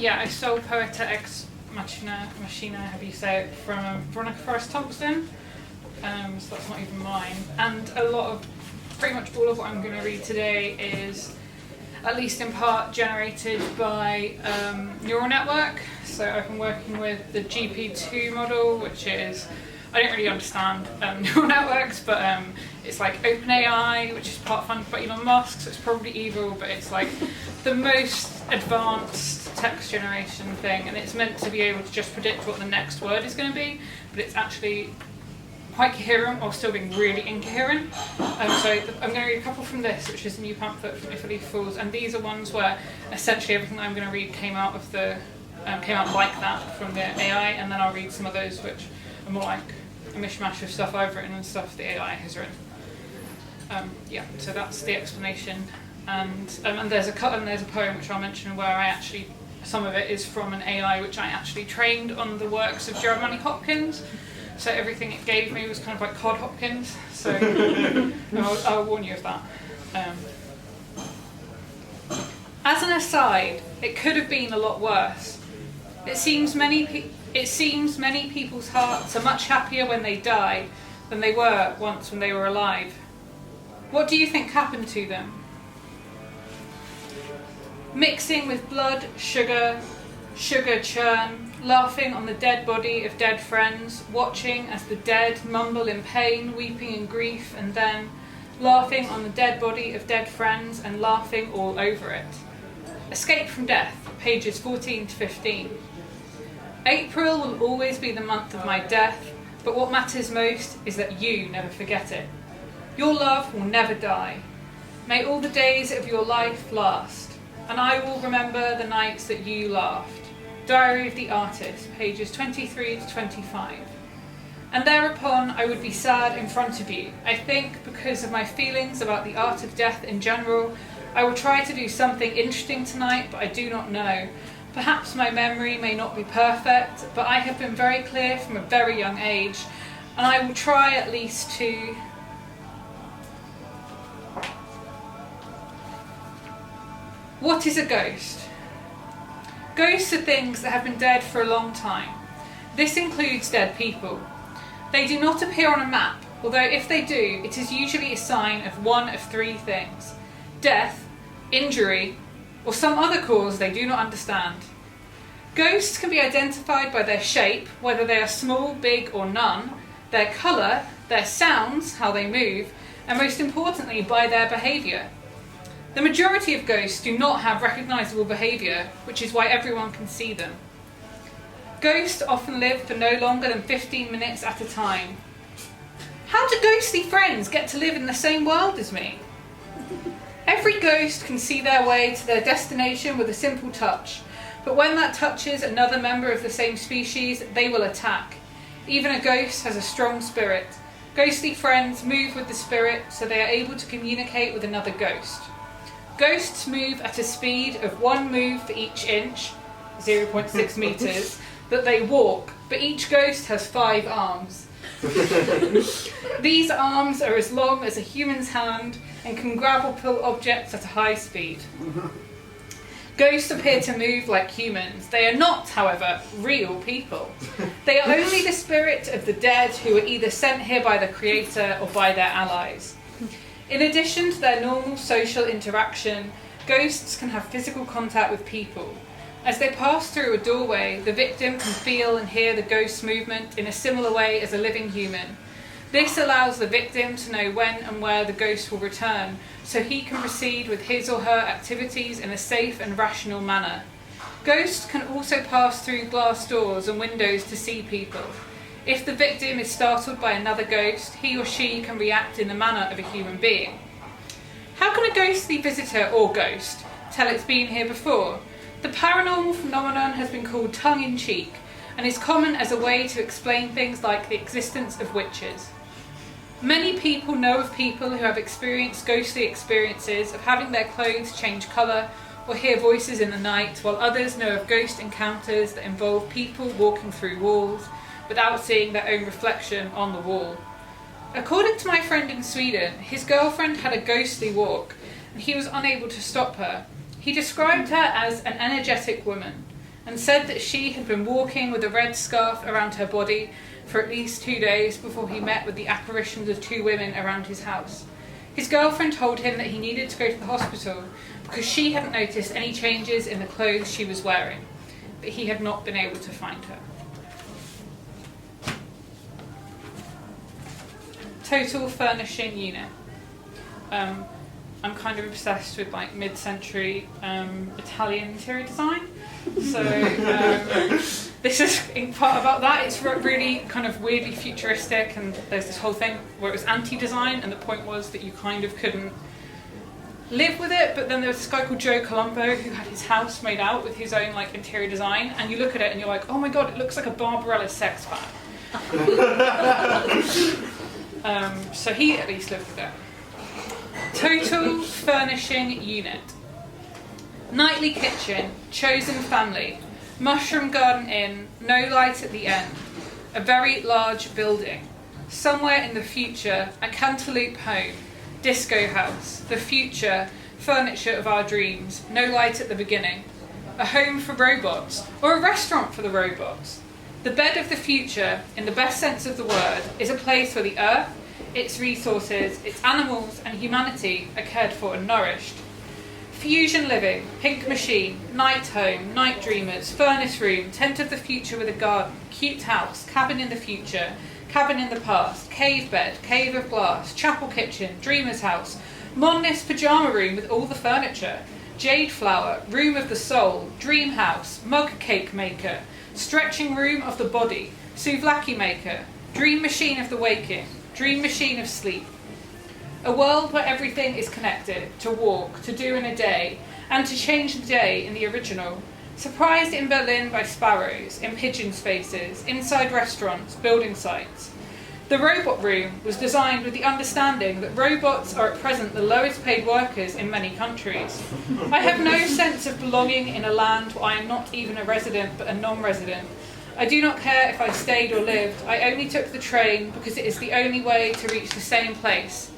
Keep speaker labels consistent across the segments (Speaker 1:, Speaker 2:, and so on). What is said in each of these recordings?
Speaker 1: I stole Poeta Ex Machina, however you say it, from Veronica Forrest Thompson, so that's not even mine. And pretty much all of what I'm going to read today is, at least in part, generated by neural network. So I've been working with the GP2 model, which is, I don't really understand neural networks, but it's like OpenAI, which is part funded by Elon Musk, so it's probably evil, but it's like the most advanced text generation thing, and it's meant to be able to just predict what the next word is going to be, but it's actually quite coherent while still being really incoherent. So I'm going to read a couple from this, which is a new pamphlet from If a Leaf Falls, and these are ones where essentially everything that I'm going to read came out like that from the AI, and then I'll read some of those which are more like a mishmash of stuff I've written and stuff the AI has written. So that's the explanation, and there's a poem which I'll mention where some of it is from an AI which I actually trained on the works of Jeremiah Hopkins. So everything it gave me was kind of like Cod Hopkins. So I'll warn you of that. As an aside, it could have been a lot worse. It seems many people's hearts are much happier when they die than they were once when they were alive. What do you think happened to them? Mixing with blood, sugar churn, laughing on the dead body of dead friends, watching as the dead mumble in pain, weeping in grief, and then laughing on the dead body of dead friends and laughing all over it. Escape from Death, pages 14 to 15. April will always be the month of my death, but what matters most is that you never forget it. Your love will never die. May all the days of your life last, and I will remember the nights that you laughed. Diary of the Artist, pages 23 to 25. And thereupon I would be sad in front of you. I think because of my feelings about the art of death in general, I will try to do something interesting tonight, but I do not know. Perhaps my memory may not be perfect, but I have been very clear from a very young age, and I will try at least to... What is a ghost? Ghosts are things that have been dead for a long time. This includes dead people. They do not appear on a map, although if they do, it is usually a sign of one of three things: death, injury, or some other cause they do not understand. Ghosts can be identified by their shape, whether they are small, big, or none, their colour, their sounds, how they move, and most importantly, by their behaviour. The majority of ghosts do not have recognisable behaviour, which is why everyone can see them. Ghosts often live for no longer than 15 minutes at a time. How do ghostly friends get to live in the same world as me? Every ghost can see their way to their destination with a simple touch, but when that touches another member of the same species, they will attack. Even a ghost has a strong spirit. Ghostly friends move with the spirit, so they are able to communicate with another ghost. Ghosts move at a speed of 1 move for each inch, 0.6 metres, that they walk, but each ghost has 5 arms. These arms are as long as a human's hand and can grab or pull objects at a high speed. Ghosts appear to move like humans. They are not, however, real people. They are only the spirit of the dead who are either sent here by the Creator or by their allies. In addition to their normal social interaction, ghosts can have physical contact with people. As they pass through a doorway, the victim can feel and hear the ghost's movement in a similar way as a living human. This allows the victim to know when and where the ghost will return, so he can proceed with his or her activities in a safe and rational manner. Ghosts can also pass through glass doors and windows to see people. If the victim is startled by another ghost, he or she can react in the manner of a human being. How can a ghostly visitor or ghost tell it's been here before? The paranormal phenomenon has been called tongue-in-cheek and is common as a way to explain things like the existence of witches. Many people know of people who have experienced ghostly experiences of having their clothes change colour or hear voices in the night, while others know of ghost encounters that involve people walking through walls without seeing their own reflection on the wall. According to my friend in Sweden, his girlfriend had a ghostly walk and he was unable to stop her. He described her as an energetic woman. and said that she had been walking with a red scarf around her body for at least 2 days before he met with the apparitions of 2 women around his house. His girlfriend told him that he needed to go to the hospital because she hadn't noticed any changes in the clothes she was wearing, but he had not been able to find her. Total furnishing unit. I'm kind of obsessed with like mid-century Italian interior design. So this is in part about that. It's really kind of weirdly futuristic, and there's this whole thing where it was anti-design, and the point was that you kind of couldn't live with it. But then there was this guy called Joe Colombo who had his house made out with his own like interior design, and you look at it and you're like, oh my god, it looks like a Barbarella sex bag. So he at least lived with it. Total furnishing unit. Nightly kitchen, chosen family, mushroom garden inn, no light at the end, a very large building. Somewhere in the future, a cantaloupe home, disco house, the future, furniture of our dreams, no light at the beginning, a home for robots, or a restaurant for the robots. The bed of the future, in the best sense of the word, is a place where the earth, its resources, its animals and humanity are cared for and nourished. Fusion living, pink machine, night home, night dreamers, furnace room, tent of the future with a garden, cute house, cabin in the future, cabin in the past, cave bed, cave of glass, chapel kitchen, dreamer's house, Monnis pyjama room with all the furniture, jade flower, room of the soul, dream house, mug cake maker, stretching room of the body, souvlaki maker, dream machine of the waking, dream machine of sleep. A world where everything is connected, to walk, to do in a day, and to change the day in the original. Surprised in Berlin by sparrows, in pigeon spaces, inside restaurants, building sites. The robot room was designed with the understanding that robots are at present the lowest paid workers in many countries. I have no sense of belonging in a land where I am not even a resident but a non-resident. I do not care if I stayed or lived. I only took the train because it is the only way to reach the same place.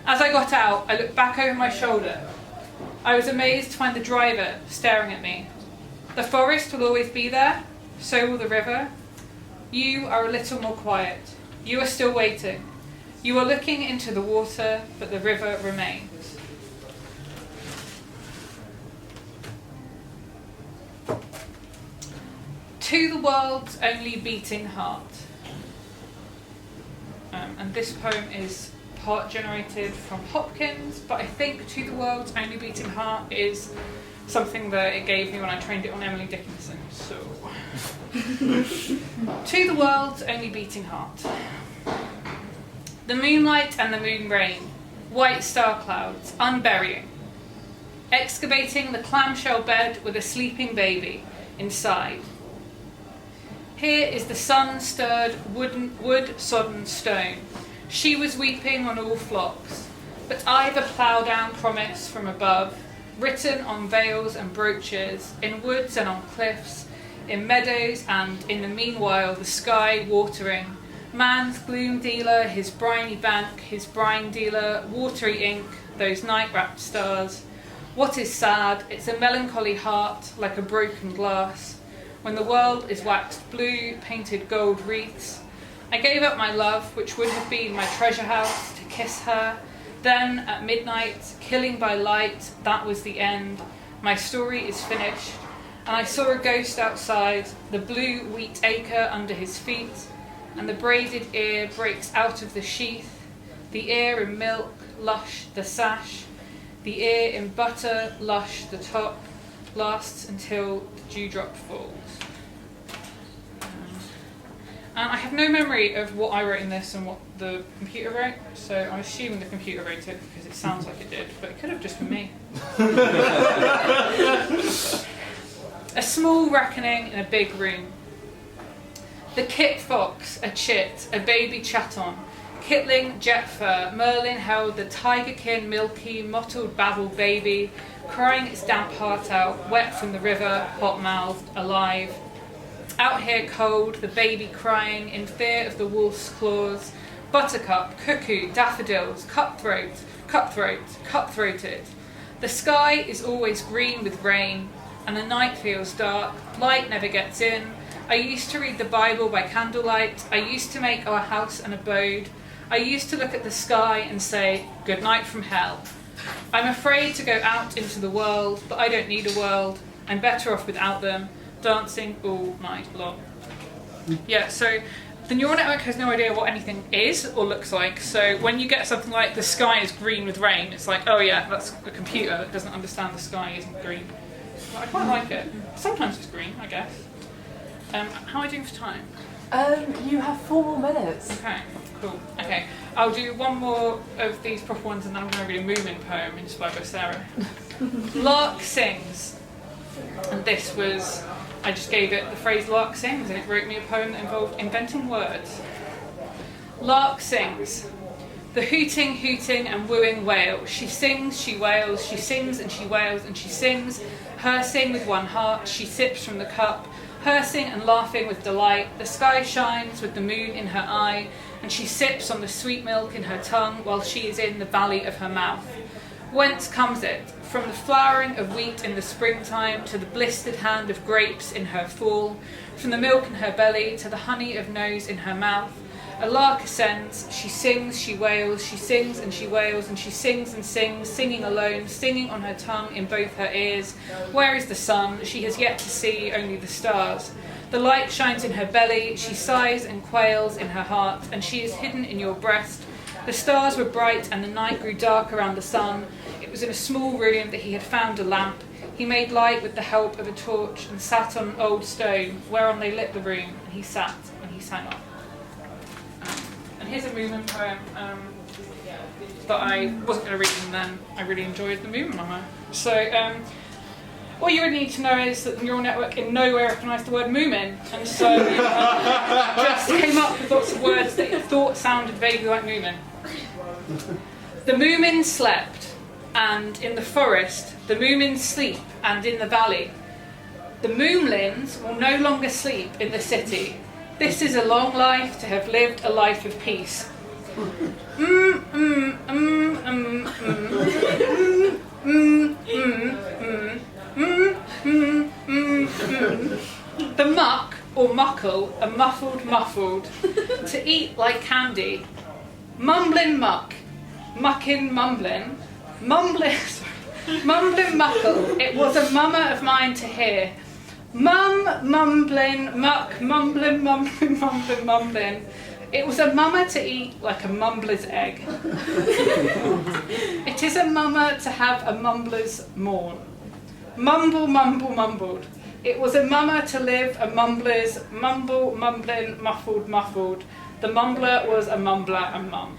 Speaker 1: As I got out, I looked back over my shoulder. I was amazed to find the driver staring at me. The forest will always be there, so will the river. You are a little more quiet. You are still waiting. You are looking into the water, but the river remains. To the world's only beating heart. And this poem is part generated from Hopkins, but I think To the World's Only Beating Heart is something that it gave me when I trained it on Emily Dickinson. So, To the World's Only Beating Heart. The moonlight and the moon rain, white star clouds, unburying, excavating the clamshell bed with a sleeping baby inside. Here is the sun-stirred wood-sodden stone. She was weeping on all flocks, but I the plough-down promise from above, written on veils and brooches, in woods and on cliffs, in meadows and, in the meanwhile, the sky watering. Man's gloom dealer, his briny bank, his brine dealer, watery ink, those night-wrapped stars. What is sad? It's a melancholy heart, like a broken glass. When the world is waxed blue, painted gold wreaths. I gave up my love, which would have been my treasure house, to kiss her. Then, at midnight, killing by light, that was the end. My story is finished. And I saw a ghost outside, the blue wheat acre under his feet, and the braided ear breaks out of the sheath, the ear in milk, lush the sash, the ear in butter, lush the top, lasts until the dewdrop falls. And I have no memory of what I wrote in this and what the computer wrote, so I'm assuming the computer wrote it because it sounds like it did, but it could have just been me. A small reckoning in a big room. The kit fox, a chit, a baby chaton, kitling jet fur, Merlin held the tigerkin milky, mottled babble baby, crying its damp heart out, wet from the river, hot-mouthed, alive. Out here cold, the baby crying, in fear of the wolf's claws, buttercup, cuckoo, daffodils, cutthroated. The sky is always green with rain, and the night feels dark. Light never gets in. I used to read the Bible by candlelight. I used to make our house an abode. I used to look at the sky and say, good night from hell. I'm afraid to go out into the world, but I don't need a world. I'm better off without them, dancing all night long. Yeah, so the neural network has no idea what anything is or looks like. So when you get something like the sky is green with rain, it's like, oh yeah, that's a computer that doesn't understand the sky isn't green. But I quite like it. Sometimes it's green, I guess. How are we doing for time?
Speaker 2: You have 4 more minutes.
Speaker 1: Okay, cool. Okay, I'll do one more of these proper ones and then I'm going to read a Moomin poem inspired by Sarah. Lark sings. And this was, I just gave it the phrase lark sings and it wrote me a poem that involved inventing words. Lark sings. The hooting, hooting and wooing wail. She sings, she wails, she sings and she wails and she sings. Her sing with one heart, she sips from the cup. Her sing and laughing with delight. The sky shines with the moon in her eye, and she sips on the sweet milk in her tongue while she is in the valley of her mouth. Whence comes it? From the flowering of wheat in the springtime to the blistered hand of grapes in her fall, from the milk in her belly to the honey of nose in her mouth. A lark ascends, she sings, she wails, she sings and she wails, and she sings and sings, singing alone, singing on her tongue in both her ears. Where is the sun? She has yet to see only the stars. The light shines in her belly, she sighs and quails in her heart, and she is hidden in your breast. The stars were bright and the night grew dark around the sun. It was in a small room that he had found a lamp. He made light with the help of a torch and sat on an old stone, whereon they lit the room, and he sat and he sang on. And here's a Moomin poem that I wasn't going to read, and then I really enjoyed the Moomin one. So all you would need to know is that the neural network in no way recognised the word Moomin, and so just came up with lots of words that it thought sounded vaguely like Moomin. The Moomin slept, and in the forest the Moomins sleep, and in the valley. The Moomlins will no longer sleep in the city. This is a long life to have lived a life of peace. The muck or muckle are muffled, to eat like candy. Mumblin muck, muckin mumblin, mumblin muckle. It was a mummer of mine to hear. Mumblin, muck, mumblin, mumblin, mumblin, mumblin. It was a mummer to eat like a mumbler's egg. It is a mummer to have a mumbler's morn. Mumble, mumble, mumbled. It was a mummer to live a mumbler's mumble, mumblin, muffled, muffled. The mumbler was a mumbler and mum.